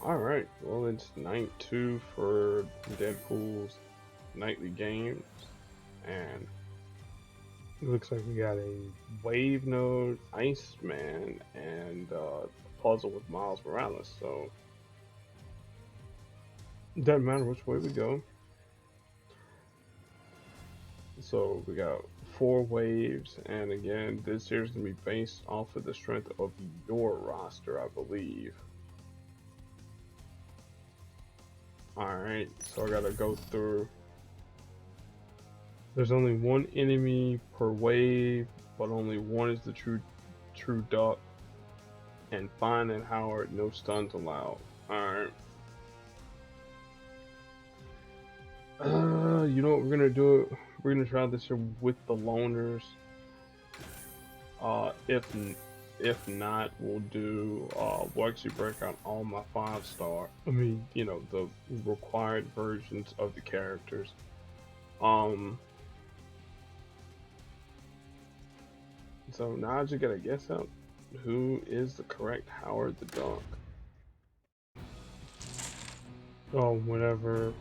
Alright, well, it's night two for Deadpool's nightly games, and it looks like we got a Wave Node, Iceman, and a puzzle with Miles Morales, so it doesn't matter which way we go. So we got four waves, and again, this here is going to be based off of the strength of your roster, I believe. Alright, so I gotta go through. There's only one enemy per wave, but only one is the true duck. And Fine and Howard, no stuns allowed. Alright. You know what we're gonna do? We're gonna try this here with the loners. If not, we'll do we'll actually break out all my 5-star. I mean, you know, the required versions of the characters. So now I just gotta guess out who is the correct Howard the Duck. Oh, whenever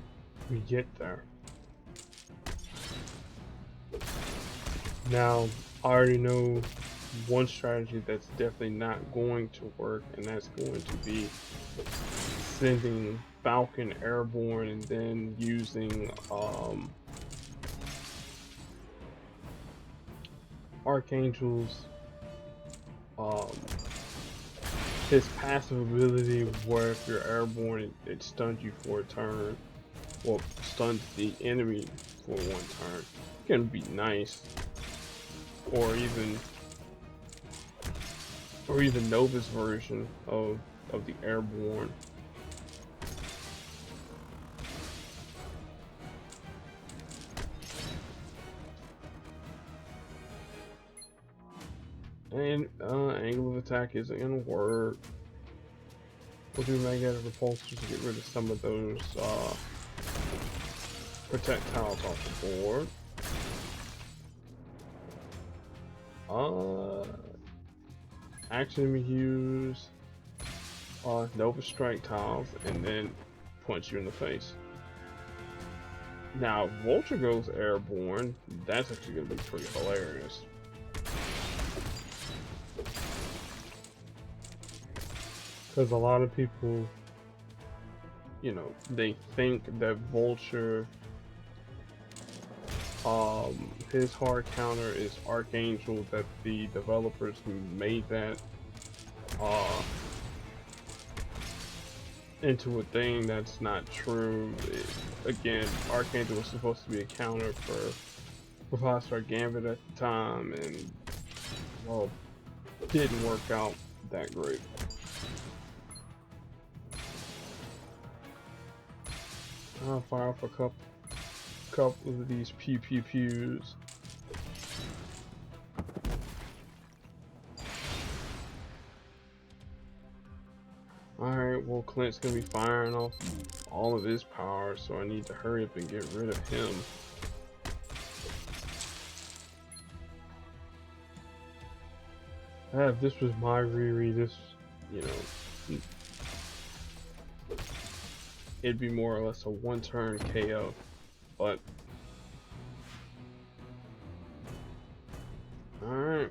we get there. Now, I already know one strategy that's definitely not going to work, and that's going to be sending Falcon airborne and then using Archangel's his passive ability where if you're airborne it stuns you for a turn, well, stuns the enemy for one turn. It can be nice. Or even Nova's version of the airborne. And angle of attack isn't gonna work. We'll do magnetic repulsors to get rid of some of those projectiles off the board. Actually, we use Nova Strike tiles and then punch you in the face. Now, Vulture goes airborne. That's actually gonna be pretty hilarious. Because a lot of people, you know, they think that Vulture, his hard counter is Archangel, that the developers who made that into a thing that's not true. Again, Archangel was supposed to be a counter for 5-star Gambit at the time, and well, didn't work out that great. I'll fire off a couple of these pew-pew-pews. Alright, well, Clint's gonna be firing off all of his power, so I need to hurry up and get rid of him. If this was my Riri, this, you know, it'd be more or less a one-turn KO, but alright,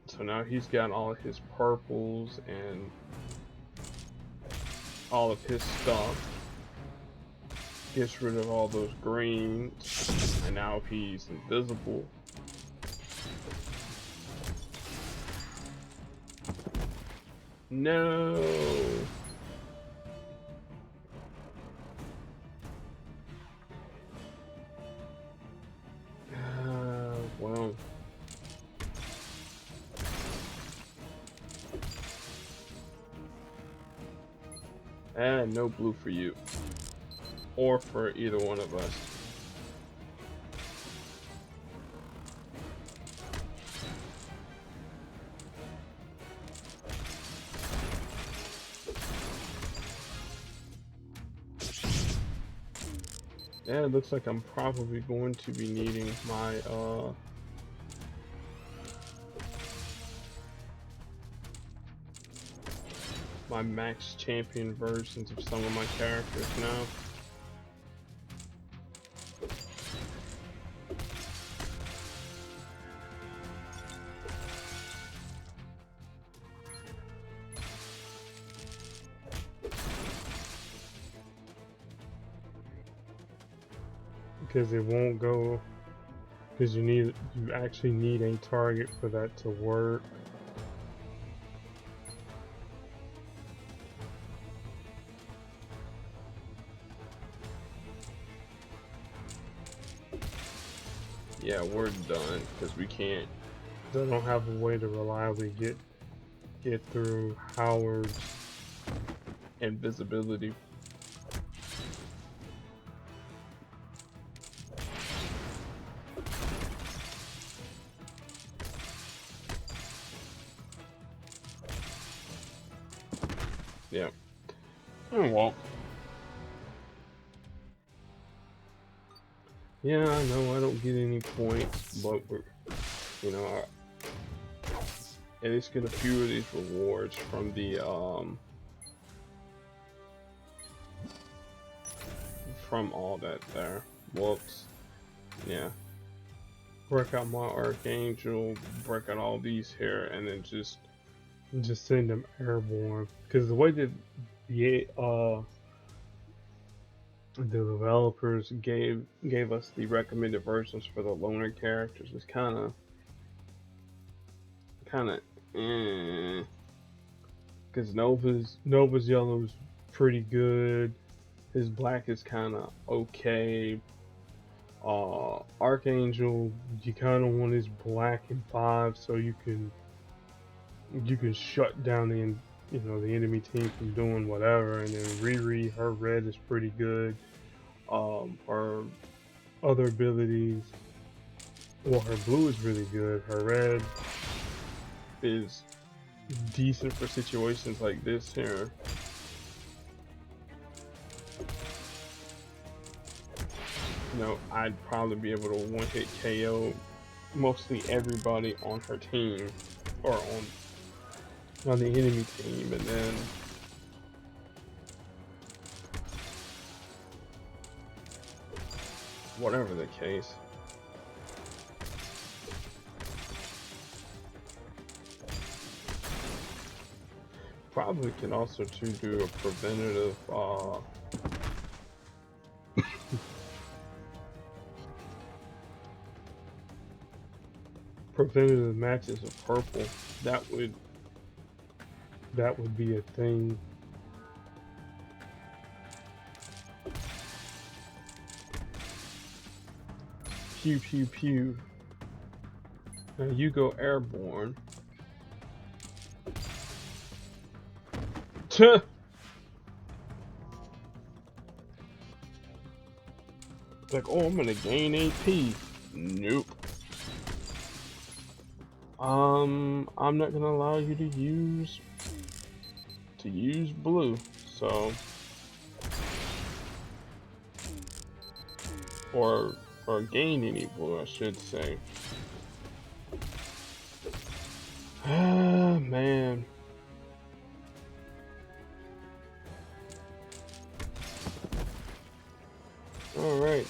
so now he's got all of his purples and all of his stuff, gets rid of all those greens, and now he's invisible. No! Well. And no blue for you. Or for either one of us. Yeah, it looks like I'm probably going to be needing my my max champion versions of some of my characters now. Because it won't go, because you actually need a target for that to work. Yeah, we're done because we can't. I don't have a way to reliably get through Howard's invisibility. Yeah. Well. Yeah, I know I don't get any points, but we're, you know, at least get a few of these rewards from the from all that there. Whoops. Yeah. Break out my Archangel, break out all these here, and then just send them airborne. Because the way that the developers gave us the recommended versions for the loner characters was kind of because Nova's yellow's pretty good, his black is kind of okay. Archangel, you kind of want his black and 5 so you can shut down the enemy team from doing whatever. And then Riri, her red is pretty good. Her other abilities, well, her blue is really good. Her red is decent for situations like this here. You know, I'd probably be able to one-hit KO mostly everybody on her team, or on the enemy team, and then whatever the case. Probably can also do a preventative preventative matches of purple. That would be a thing. Pew pew pew. Now you go airborne. Tuh. Like, oh, I'm gonna gain AP. Nope. I'm not gonna allow you to use blue, so or gain any blue, I should say. Ah, man. Alright,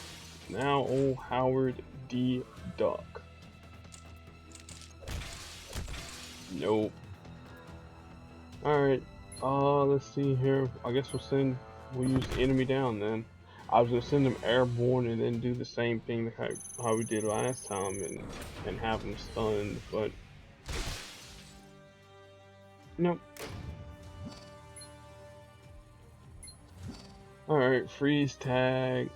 now old Howard D. Duck. Nope. Alright, let's see here. I guess we'll use the enemy down then. I was gonna send them airborne and then do the same thing how we did last time and have them stunned, but nope. Alright, freeze tag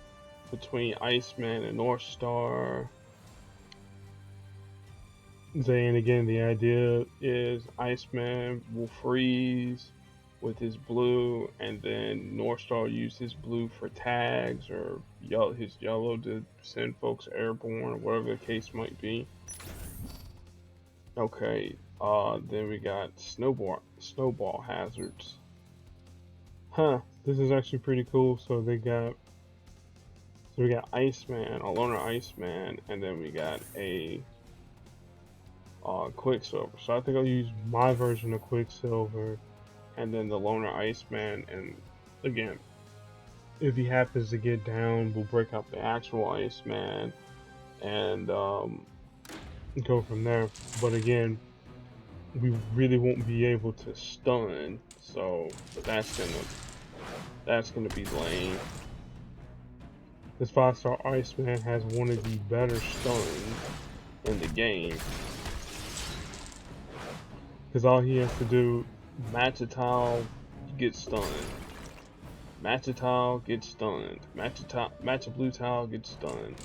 between Iceman and North Star. Then again, the idea is Iceman will freeze with his blue, and then North Star use his blue for tags, or his yellow to send folks airborne, or whatever the case might be. Okay, then we got snowball hazards. Huh, this is actually pretty cool. So we got Iceman, a loner Iceman, and then we got a Quicksilver. So I think I'll use my version of Quicksilver, and then the loner Iceman. And again, if he happens to get down, we'll break out the actual Iceman and go from there. But again, we really won't be able to stun, so that's gonna be lame. This 5-star Iceman has one of the better stuns in the game, because all he has to do, match a tile, get stunned. Match a tile, get stunned. Match a blue tile, get stunned.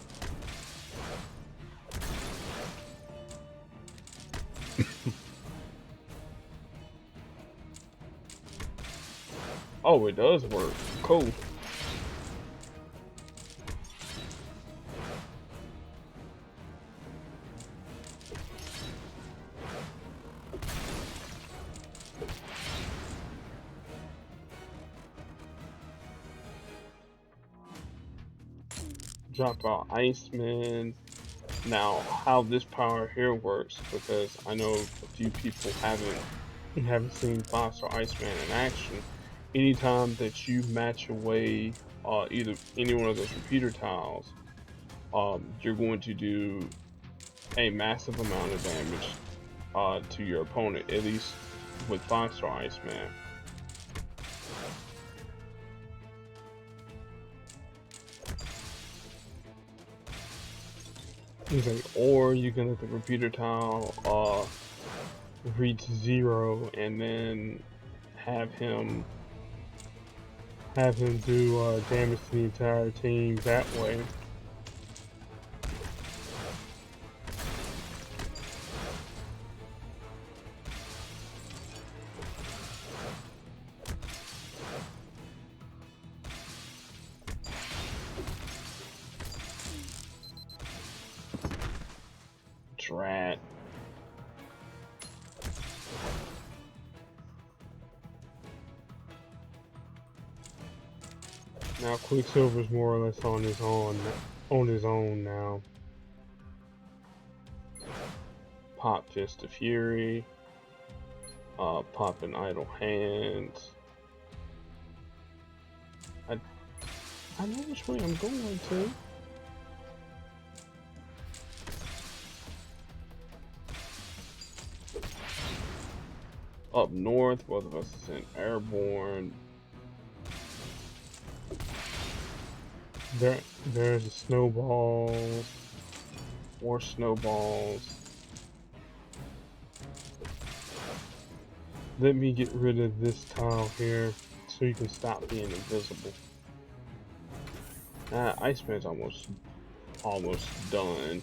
Oh, it does work. Cool. Dropped out Iceman. Now, how this power here works, because I know a few people haven't seen 5-star Iceman in action. Anytime that you match away either any one of those repeater tiles, you're going to do a massive amount of damage to your opponent, at least with 5-star Iceman. Or you can let the repeater tile reach 0 and then have him do damage to the entire team that way. Drat. Now Quicksilver's more or less on his own now. Pop Fist of Fury. Pop an Idle Hands. I know which way I'm going to. Up north, both of us sent airborne. There's the snowballs. More snowballs. Let me get rid of this tile here so you can stop being invisible. Iceman's almost done.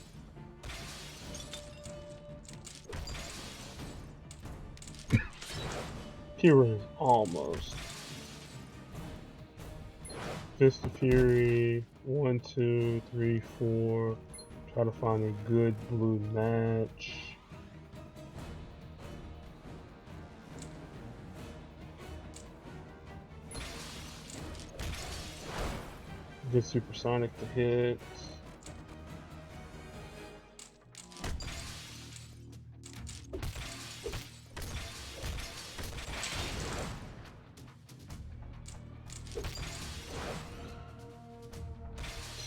Fury is almost. Fist of Fury, 1, 2, 3, 4. Try to find a good blue match. Get Supersonic to hit.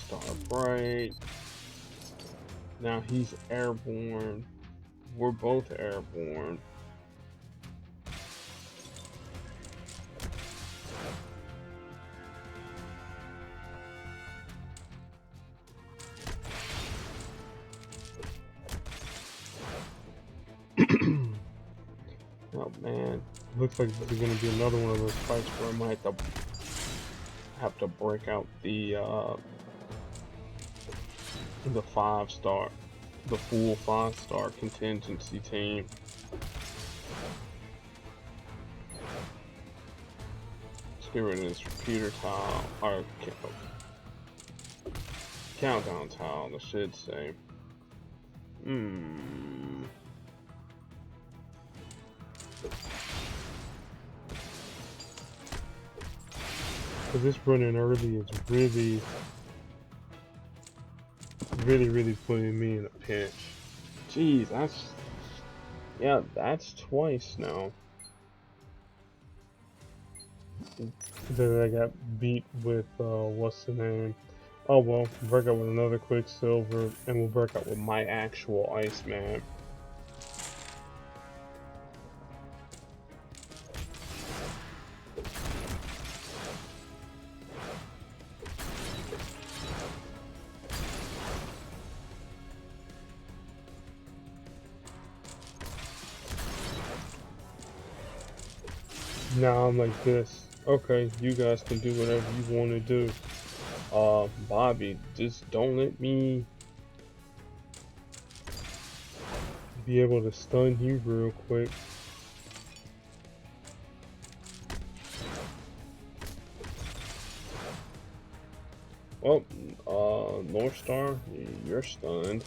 Star Bright. Now he's airborne. We're both airborne. Oh man, looks like this is gonna be another one of those fights where I might have to break out the 5-star, the full 5-star contingency team. Let's get rid of this repeater tile, or countdown tile, I should say. Because this running early is really putting me in a pinch. Jeez, that's twice now. Then I got beat with, what's the name? Oh well, break out with another Quicksilver, and we'll break out with my actual Iceman. Now I'm like this. Okay, you guys can do whatever you want to do. Bobby, just don't let me be able to stun you real quick. Well, North Star, you're stunned.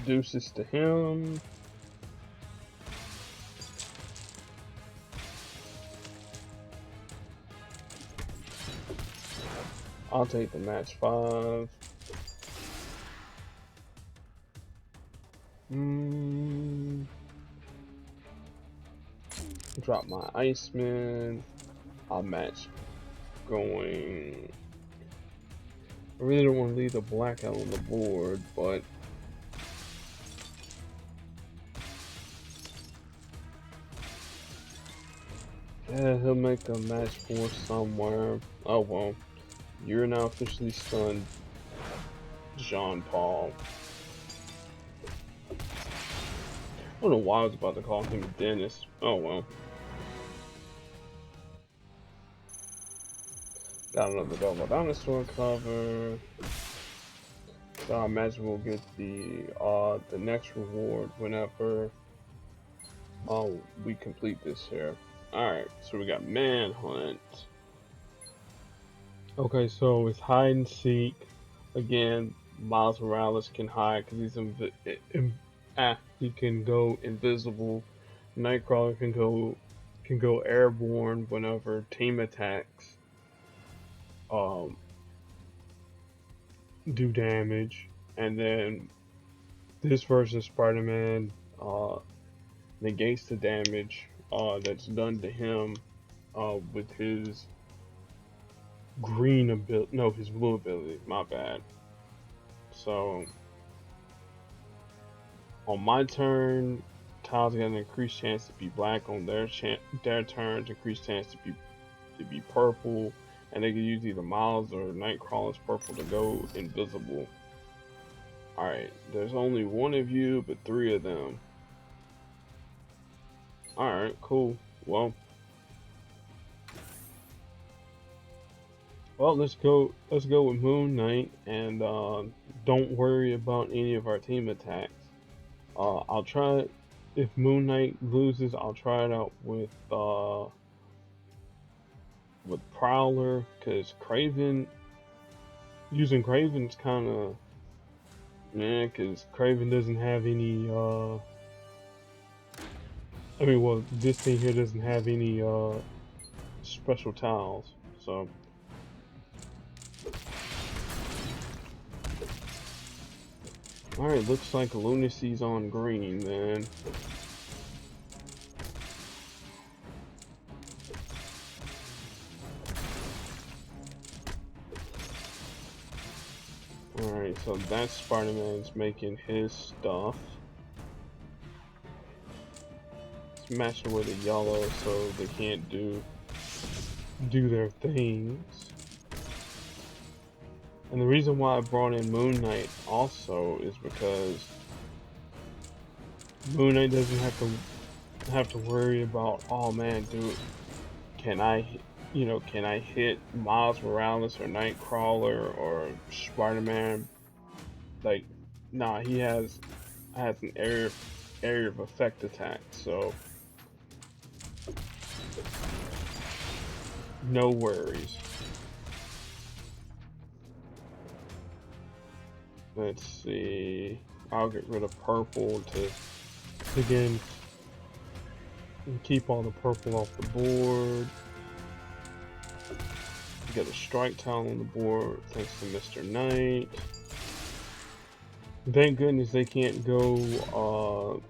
Deuces to him. I'll take the match 5. Drop my Iceman. I'll match going. I really don't want to leave the black out on the board, but yeah, he'll make a match 4 somewhere. Oh well, you're now officially stunned, Jean Paul. I don't know why I was about to call him Dennis. Oh well. Got another double dinosaur cover. So I imagine we'll get the next reward whenever we complete this here. Alright, so we got Manhunt. Okay, so it's hide and seek. Again, Miles Morales can hide because he's he can go invisible. Nightcrawler can go airborne whenever team attacks do damage, and then this version of Spider-Man negates the damage that's done to him with his green ability. No, his blue ability. My bad. So on my turn, tiles got an increased chance to be black. On their turn, increased chance to be purple, and they can use either Miles or Nightcrawler's purple to go invisible. Alright, there's only one of you, but 3 of them. Alright, cool. Well, let's go with Moon Knight, and don't worry about any of our team attacks. I'll try, if Moon Knight loses, I'll try it out with Prowler, because using Craven's kind of, because Craven doesn't have any, this thing here doesn't have any, special tiles, so. Alright, looks like Lunacy's on green, then. Alright, so that Spider-Man's making his stuff. It's matching with the yellow so they can't do their things. And the reason why I brought in Moon Knight also is because Moon Knight doesn't have to worry about, oh man, dude, can I hit Miles Morales or Nightcrawler or Spider-Man? Like, nah, he has an area of effect attack, so no worries. Let's see. I'll get rid of purple to again keep all the purple off the board. Get a strike tile on the board thanks to Mr. Knight. Thank goodness they can't go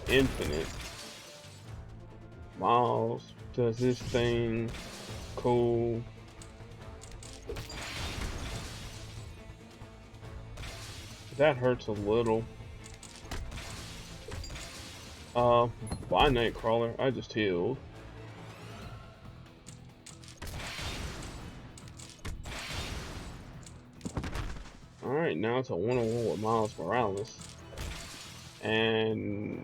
infinite. Miles does this thing. Cool. That hurts a little. Bye Nightcrawler. I just healed. Alright, now it's a 1-on-1 with Miles Morales. And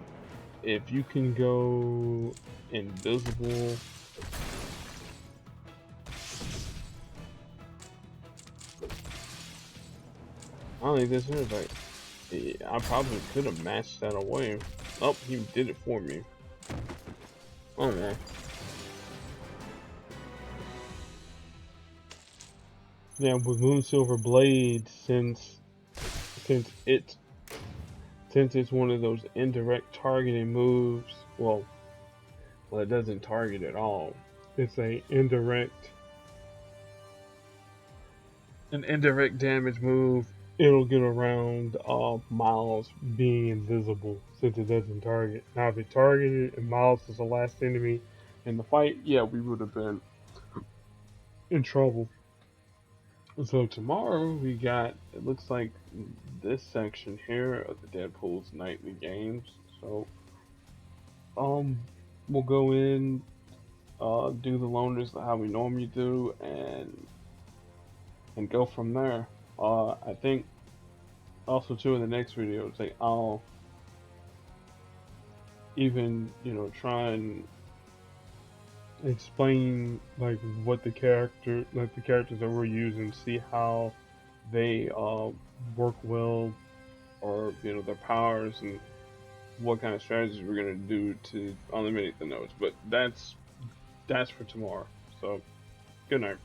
if you can go invisible, I don't think this is like, I probably could have matched that away. Oh, he did it for me. Oh man. Yeah, with Moonsilver Blade, since it's one of those indirect targeting moves, well, it doesn't target at all. It's an indirect damage move. It'll get around Miles being invisible since it doesn't target. Now, if it targeted and Miles is the last enemy in the fight, yeah, we would have been in trouble. So tomorrow we got, it looks like this section here of the Deadpool's nightly games. So we'll go in, do the loners how we normally do, and go from there. I think also too in the next video, it's like I'll even try and explain like what the characters that we're using, see how they work well, or their powers, and what kind of strategies we're gonna do to eliminate the nodes. But that's for tomorrow. So good night.